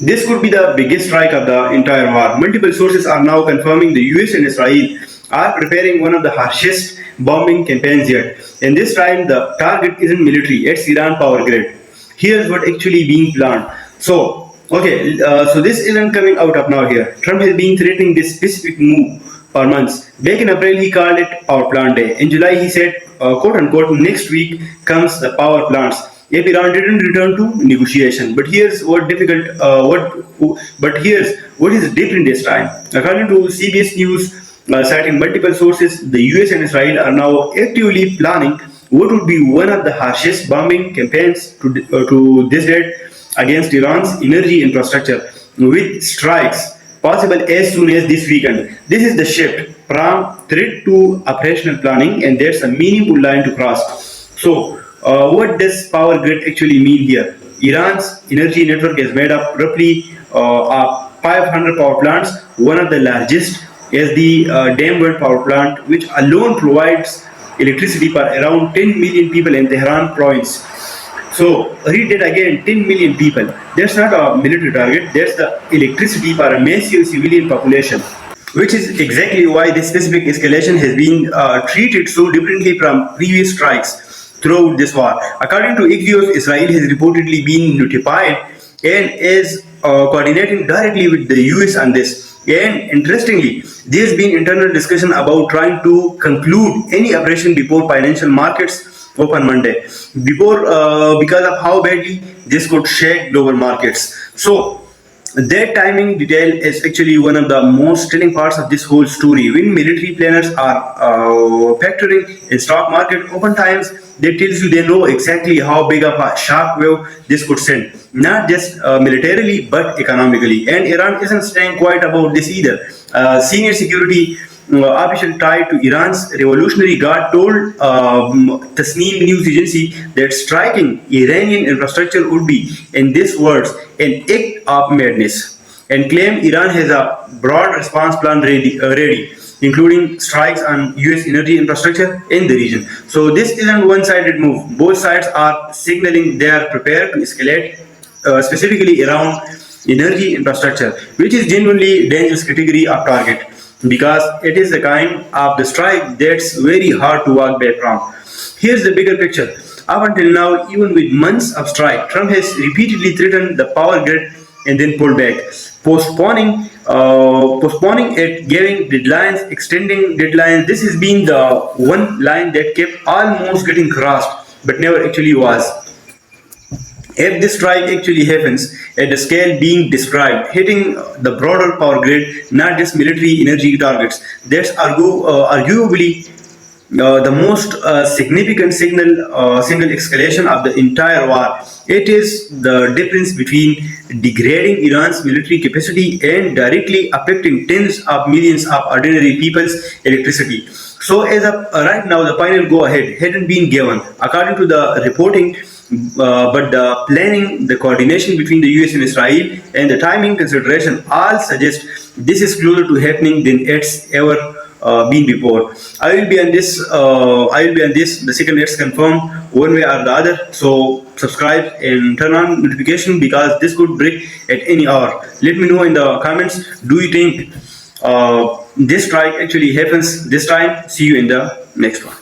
This could be the biggest strike of the entire war. Multiple sources are now confirming the US and Israel are preparing one of the harshest bombing campaigns yet. And this time the target isn't military, it's Iran power grid. Here's what actually being planned. So this isn't coming out of now here. Trump has been threatening this specific move for months. Back in April, he called it Power Plant Day. In July, he said, quote unquote, next week comes the power plants. If Iran didn't return to negotiation, but here's what is different this time. According to CBS News, citing multiple sources, the US and Israel are now actively planning what would be one of the harshest bombing campaigns to this date against Iran's energy infrastructure, with strikes possible as soon as this weekend. This is the shift from threat to operational planning, and there's a meaningful line to cross. So, what does power grid actually mean here? Iran's energy network is made up roughly of 500 power plants. One of the largest is the Dam power plant, which alone provides electricity for around 10 million people in Tehran province. So read that again, 10 million people. That's not a military target, that's the electricity for a massive civilian population. Which is exactly why this specific escalation has been treated so differently from previous strikes throughout this war. According to Axios, Israel has reportedly been notified and is coordinating directly with the US on this. And interestingly, there's been internal discussion about trying to conclude any operation before financial markets open Monday, because of how badly this could shake global markets. So that timing detail is actually one of the most telling parts of this whole story. When military planners are factoring in stock market open times, that tells you they know exactly how big of a shock wave this could send, not just militarily but economically. And Iran isn't staying quiet about this either. Senior security official tied to Iran's Revolutionary Guard told Tasneem news agency that striking Iranian infrastructure would be, in these words, an act of madness, and claimed Iran has a broad response plan ready, including strikes on US energy infrastructure in the region. So this isn't one-sided move. Both sides are signaling they are prepared to escalate, specifically around energy infrastructure, which is genuinely dangerous category of target, because it is the kind of the strike that's very hard to walk back from. Here's the bigger picture. Up until now, even with months of strike, Trump has repeatedly threatened the power grid and then pulled back, postponing it, giving deadlines, extending deadlines. This has been the one line that kept almost getting crossed, but never actually was. If this strike actually happens at the scale being described, hitting the broader power grid, not just military energy targets, that's arguably the most significant single escalation of the entire war. It is the difference between degrading Iran's military capacity and directly affecting tens of millions of ordinary people's electricity. So as of right now, the final go-ahead hadn't been given, according to the reporting, but the planning, the coordination between the US and Israel, and the timing consideration all suggest this is closer to happening than it's ever been before. I will be on this. The second it's confirmed one way or the other. So subscribe and turn on notification, because this could break at any hour. Let me know in the comments. Do you think this strike actually happens this time? See you in the next one.